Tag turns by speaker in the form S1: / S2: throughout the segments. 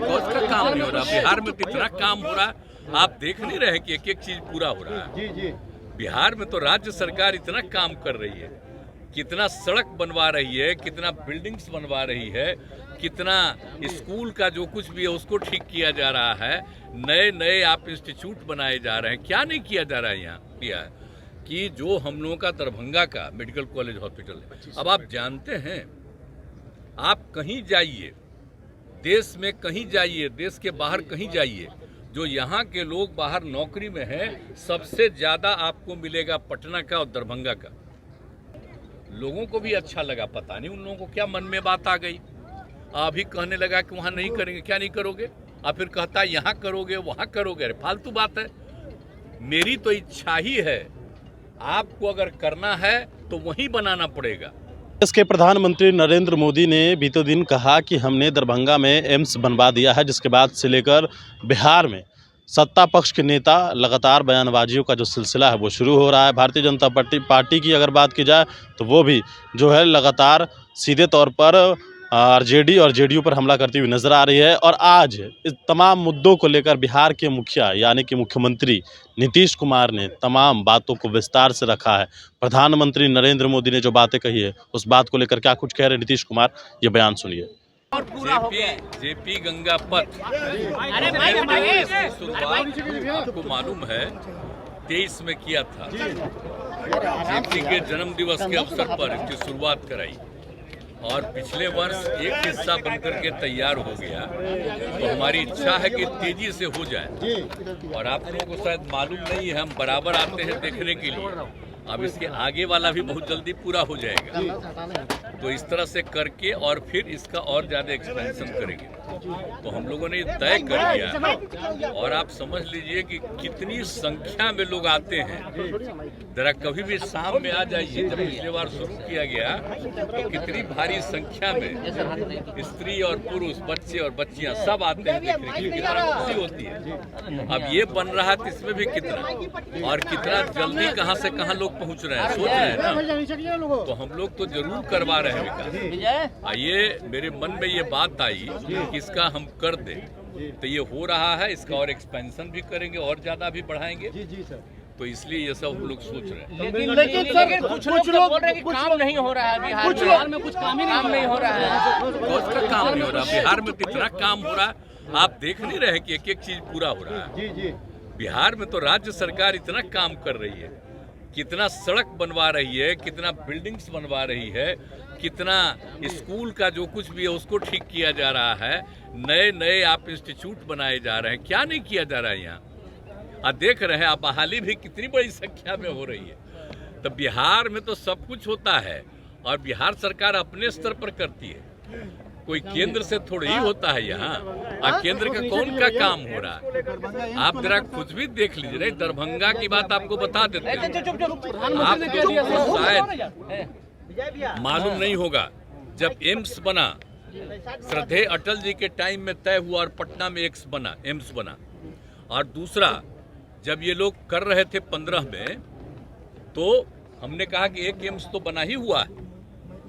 S1: कौन का काम नहीं हो रहा? बिहार में तो इतना काम हो रहा है, आप देख नहीं रहे कि एक एक चीज पूरा हो रहा है।
S2: जी।
S1: बिहार में तो राज्य सरकार इतना काम कर रही है, कितना सड़क बनवा रही है, कितना बिल्डिंग्स बनवा रही है, कितना स्कूल का जो कुछ भी है उसको ठीक किया जा रहा है, नए नए आप इंस्टीट्यूट बनाए जा रहे हैं। क्या नहीं किया जा रहा है यहाँ किया है कि जो हम लोगों का दरभंगा का मेडिकल कॉलेज हॉस्पिटल है। अब आप जानते हैं, आप कहीं जाइए, देश में कहीं जाइए, देश के बाहर कहीं जाइए, जो यहाँ के लोग बाहर नौकरी में हैं, सबसे ज़्यादा आपको मिलेगा पटना का और दरभंगा का। लोगों को भी अच्छा लगा, पता नहीं उन लोगों को क्या मन में बात आ गई, अभी कहने लगा कि वहाँ नहीं करेंगे। क्या नहीं करोगे? और फिर कहता यहाँ करोगे वहाँ करोगे। अरे फालतू बात है। मेरी तो इच्छा ही है, आपको अगर करना है तो वहीं बनाना पड़ेगा।
S3: देश के प्रधानमंत्री नरेंद्र मोदी ने बीते दिन कहा कि हमने दरभंगा में एम्स बनवा दिया है, जिसके बाद से लेकर बिहार में सत्ता पक्ष के नेता लगातार बयानबाजियों का जो सिलसिला है वो शुरू हो रहा है। भारतीय जनता पार्टी की अगर बात की जाए तो वो भी जो है लगातार सीधे तौर पर आरजेडी और जेडीयू पर हमला करती हुई नजर आ रही है। और आज इस तमाम मुद्दों को लेकर बिहार के मुखिया यानी कि मुख्यमंत्री नीतीश कुमार ने तमाम बातों को विस्तार से रखा है। प्रधानमंत्री नरेंद्र मोदी ने जो बातें कही है उस बात को लेकर क्या कुछ कह रहे हैं नीतीश कुमार, ये बयान सुनिए।
S1: जेपी गंगा पथ शुरुआत आपको मालूम है 23 में किया था। जेपी के जन्म दिवस के अवसर पर इसकी शुरुआत कराई और पिछले वर्ष एक हिस्सा बनकर के तैयार हो गया। तो हमारी इच्छा है कि तेजी से हो जाए। और आप लोगों को शायद मालूम नहीं है, हम बराबर आते हैं देखने के लिए। अब इसके आगे वाला भी बहुत जल्दी पूरा हो जाएगा। तो इस तरह से करके और फिर इसका और ज़्यादा एक्सपेंशन करेंगे। तो हम लोगों ने तय कर लिया। और आप समझ लीजिए कि कितनी संख्या में लोग आते हैं। जरा कभी भी शाम में आ जाइए, जब पिछले बार शुरू किया गया तो कितनी भारी संख्या में स्त्री और पुरुष, बच्चे और बच्चियां सब आते हैं देखने के लिए। कितना खुशी होती है। अब ये बन रहा है तो इसमें भी कितना और कितना जल्दी कहाँ से कहाँ लोग पहुँच रहे हैं, सोच रहे हैं ना। तो हम लोग तो जरूर करवा रहे हैं विकास। ये मेरे मन में ये बात आई कि इसका हम कर दें, तो ये हो रहा है। इसका और एक्सपेंशन भी करेंगे और ज्यादा भी बढ़ाएंगे। जी सर। तो इसलिए ये सब हम लोग सोच रहे हैं।
S2: लेकिन कुछ लोग बोल रहे हैं कि काम नहीं हो रहा है बिहार में, कुछ काम ही नहीं हो रहा है।
S1: कौन का काम नहीं हो रहा? बिहार में तो इतना काम हो रहा है, आप देख नहीं रहे कि एक एक चीज पूरा हो रहा है।
S2: जी।
S1: बिहार में तो राज्य सरकार इतना काम कर रही है, कितना सड़क बनवा रही है, कितना बिल्डिंग्स बनवा रही है, कितना स्कूल का जो कुछ भी है उसको ठीक किया जा रहा है, नए नए आप इंस्टीट्यूट बनाए जा रहे हैं। क्या नहीं किया जा रहा है यहाँ? आप देख रहे हैं, आप बहाली भी कितनी बड़ी संख्या में हो रही है। तो बिहार में तो सब कुछ होता है और बिहार सरकार अपने स्तर पर करती है, कोई केंद्र से थोड़ी ही होता है यहाँ। और केंद्र का कौन का काम हो रहा है? आप जरा कुछ भी देख लीजिए। नहीं, दरभंगा की बात आपको बता देते हैं। आपको शायद मालूम नहीं होगा, जब एम्स बना, श्रद्धेय अटल जी के टाइम में तय हुआ और पटना में एम्स बना। और दूसरा, जब ये लोग कर रहे थे 15 में, तो हमने कहा कि एक एम्स तो बना ही हुआ है।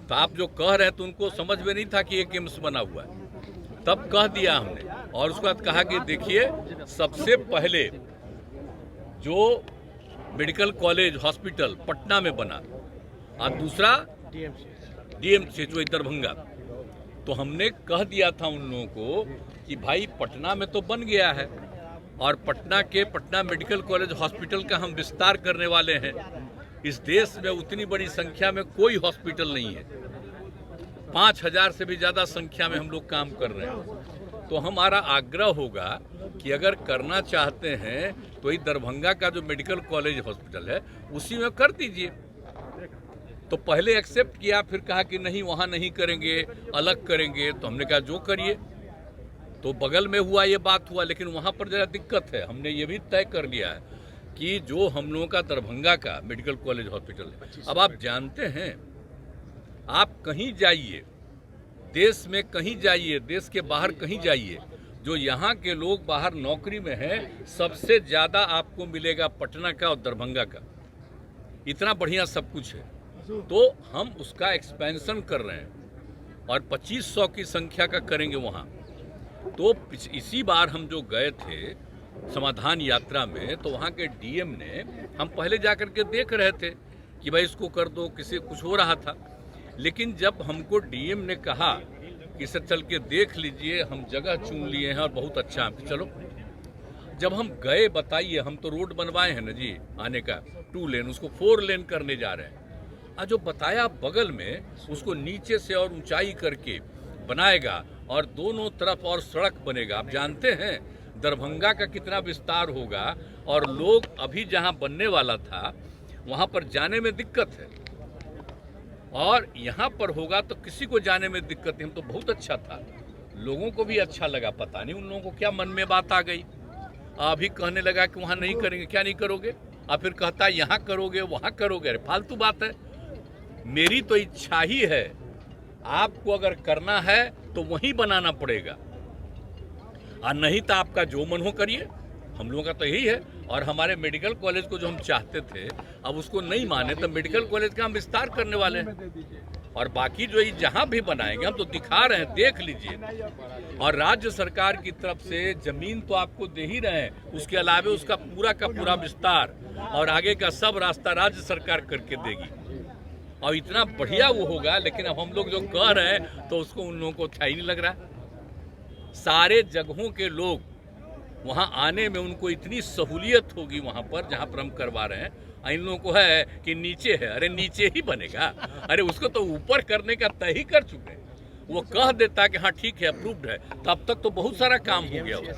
S1: तो आप जो कह रहे हैं तो उनको समझ में नहीं था कि एक एम्स बना हुआ है, तब कह दिया हमने। और उसके बाद कहा कि देखिए, सबसे पहले जो मेडिकल कॉलेज हॉस्पिटल पटना में बना और दूसरा डीएमसी जो दरभंगा। तो हमने कह दिया था उन लोगों को कि भाई पटना में तो बन गया है और पटना मेडिकल कॉलेज हॉस्पिटल का हम विस्तार करने वाले हैं। इस देश में उतनी बड़ी संख्या में कोई हॉस्पिटल नहीं है, 5000 से भी ज्यादा संख्या में हम लोग काम कर रहे हैं। तो हमारा आग्रह होगा कि अगर करना चाहते हैं तो ये दरभंगा का जो मेडिकल कॉलेज हॉस्पिटल है उसी में कर दीजिए। तो पहले एक्सेप्ट किया, फिर कहा कि नहीं वहाँ नहीं करेंगे, अलग करेंगे। तो हमने कहा जो करिए। तो बगल में हुआ ये बात हुआ, लेकिन वहाँ पर जरा दिक्कत है। हमने ये भी तय कर लिया है कि जो हम लोगों का दरभंगा का मेडिकल कॉलेज हॉस्पिटल है। अब आप जानते हैं, आप कहीं जाइए, देश में कहीं जाइए, देश के बाहर कहीं जाइए, जो यहाँ के लोग बाहर नौकरी में हैं, सबसे ज़्यादा आपको मिलेगा पटना का और दरभंगा का। इतना बढ़िया सब कुछ है। तो हम उसका एक्सपेंशन कर रहे हैं और 2500 की संख्या का करेंगे वहाँ। तो इसी बार हम जो गए थे समाधान यात्रा में, तो वहाँ के डीएम ने, हम पहले जाकर के देख रहे थे कि भाई इसको कर दो, किसी कुछ हो रहा था, लेकिन जब हमको डीएम ने कहा कि सर चल के देख लीजिए, हम जगह चुन लिए हैं और बहुत अच्छा है, चलो। जब हम गए, बताइए, हम तो रोड बनवाए हैं ना जी आने का 2 लेन, उसको 4 लेन करने जा रहे हैं। जो बताया बगल में, उसको नीचे से और ऊंचाई करके बनाएगा और दोनों तरफ और सड़क बनेगा। आप जानते हैं दरभंगा का कितना विस्तार होगा, और लोग अभी जहां बनने वाला था वहां पर जाने में दिक्कत है, और यहां पर होगा तो किसी को जाने में दिक्कत नहीं। हम तो बहुत अच्छा था, लोगों को भी अच्छा लगा, पता नहीं उन लोगों को क्या मन में बात आ गई, अभी कहने लगा कि वहां नहीं करेंगे। क्या नहीं करोगे? और फिर कहता है यहाँ करोगे वहां करोगे। अरे फालतू बात है। मेरी तो इच्छा ही है, आपको अगर करना है तो वहीं बनाना पड़ेगा, और नहीं तो आपका जो मन हो करिए। हम लोगों का तो यही है। और हमारे मेडिकल कॉलेज को जो हम चाहते थे, अब उसको नहीं माने तो मेडिकल कॉलेज का हम विस्तार करने वाले हैं, और बाकी जो जहां भी बनाएंगे हम तो दिखा रहे हैं, देख लीजिए। और राज्य सरकार की तरफ से जमीन तो आपको दे ही रहे हैं, उसके अलावा उसका पूरा का पूरा विस्तार और आगे का सब रास्ता राज्य सरकार करके देगी, और इतना बढ़िया वो होगा। लेकिन अब हम लोग जो कह रहे हैं तो उसको उन लोगों को अच्छा ही नहीं लग रहा। सारे जगहों के लोग वहां आने में उनको इतनी सहूलियत होगी वहां पर जहां पर हम करवा रहे हैं। इन लोगों को है कि नीचे है, अरे नीचे ही बनेगा, अरे उसको तो ऊपर करने का तय ही कर चुके हैं। वो कह देता कि हाँ ठीक है, अप्रूव्ड है, तब तक तो बहुत सारा काम हो गया होगा।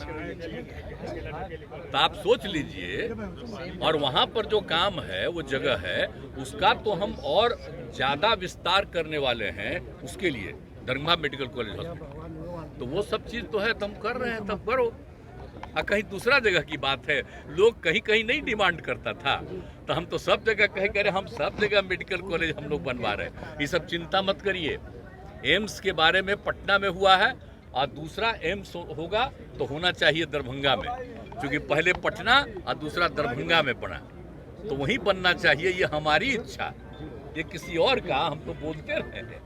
S1: तो आप सोच लीजिए, और वहां पर जो काम है, वो जगह है, उसका तो हम और ज्यादा विस्तार करने वाले हैं उसके लिए, दरभंगा मेडिकल कॉलेज हॉस्पिटल। तो वो सब चीज तो है, तो हम कर रहे हैं, तब करो। कहीं दूसरा जगह की बात है, लोग कहीं कहीं नहीं डिमांड करता था, तो हम तो सब जगह कहे कह रहे, हम सब जगह मेडिकल कॉलेज हम लोग बनवा रहे हैं। ये सब चिंता मत करिए। एम्स के बारे में पटना में हुआ है, और दूसरा एम्स होगा तो होना चाहिए दरभंगा में, क्योंकि पहले पटना और दूसरा दरभंगा में पड़ा, तो वहीं बनना चाहिए। ये हमारी इच्छा, ये किसी और का हम तो बोलते रहे हैं,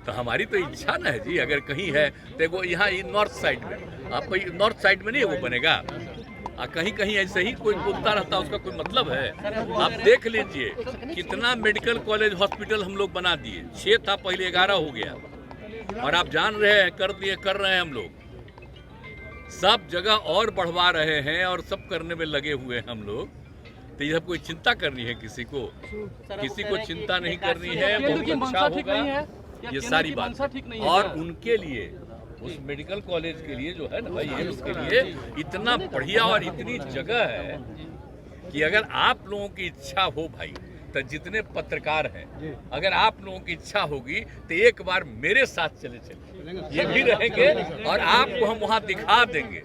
S1: तो हमारी तो इच्छा ना है जी। अगर कहीं है देखो, यहाँ नॉर्थ साइड में, आपको नॉर्थ साइड में नहीं वो बनेगा, कहीं कहीं ऐसे ही कोई बोलता रहता, उसका कोई मतलब है? आप देख लीजिए कितना मेडिकल कॉलेज हॉस्पिटल हम लोग बना दिए। 6 था पहले, 11 हो गया, और आप जान रहे हैं कर रहे हैं हम लोग सब जगह, और बढ़वा रहे हैं, और सब करने में लगे हुए हैं हम लोग। तो ये सब कोई चिंता करनी है किसी को? किसी को चिंता नहीं करनी है। बहुत अच्छा होगा ये सारी बात। और उनके लिए, उस मेडिकल कॉलेज के लिए जो है ना भाई, एम्स के लिए इतना बढ़िया और इतनी जगह है कि अगर आप लोगों की इच्छा हो भाई, तो जितने पत्रकार हैं, अगर आप लोगों की इच्छा होगी तो एक बार मेरे साथ चले ये भी रहेंगे, और आपको हम वहां दिखा देंगे,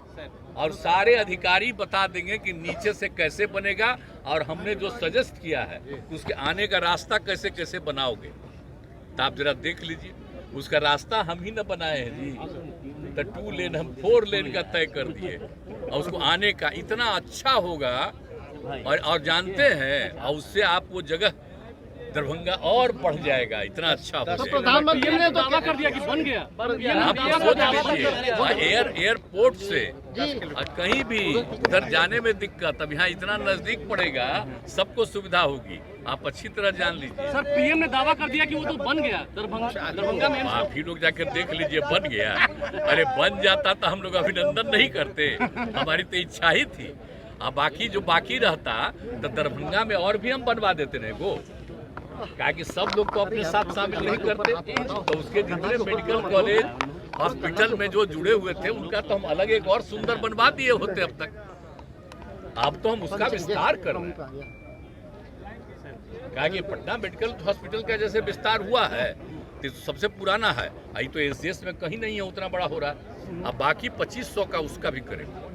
S1: और सारे अधिकारी बता देंगे कि नीचे से कैसे बनेगा, और हमने जो सजेस्ट किया है उसके आने का रास्ता कैसे कैसे बनाओगे। तो आप जरा देख लीजिए, उसका रास्ता हम ही न बनाए हैं जी, तो 2 लेन हम 4 लेन का तय कर दिए, और उसको आने का इतना अच्छा होगा। और जानते हैं, और उससे आप वो जगह दरभंगा और बढ़ जाएगा, इतना अच्छा हो जाएगा।
S2: प्रधानमंत्री ने दावा कर दिया कि बन गया।
S1: आप सोच लीजिए, एयरपोर्ट से कहीं भी उधर जाने में दिक्कत, अब यहाँ इतना नजदीक पड़ेगा, सबको सुविधा होगी। आप अच्छी तरह जान लीजिए।
S2: सर, पीएम ने दावा कर दिया कि वो तो बन गया दरभंगा में।
S1: आप ही लोग जाकर देख लीजिए, बन गया। अरे बन जाता तो हम लोग अभिनंदन नहीं करते, हमारी तो इच्छा ही थी। अब बाकी जो बाकी रहता तो दरभंगा में और भी हम बनवा देते रहे वो, क्या कि सब लोग तो अपने साथ शामिल नहीं करते। तो उसके जितने मेडिकल कॉलेज हॉस्पिटल में जो जुड़े हुए थे, उनका तो हम अलग एक और सुंदर बनवा दिए होते अब तक। अब तो हम उसका विस्तार कर रहे हैं, क्या कि पटना मेडिकल हॉस्पिटल का जैसे विस्तार हुआ है तो सबसे पुराना है, अभी तो एसडीएस में कहीं नहीं है उतना बड़ा हो रहा है। अब बाकी 2500 का उसका भी करेंगे।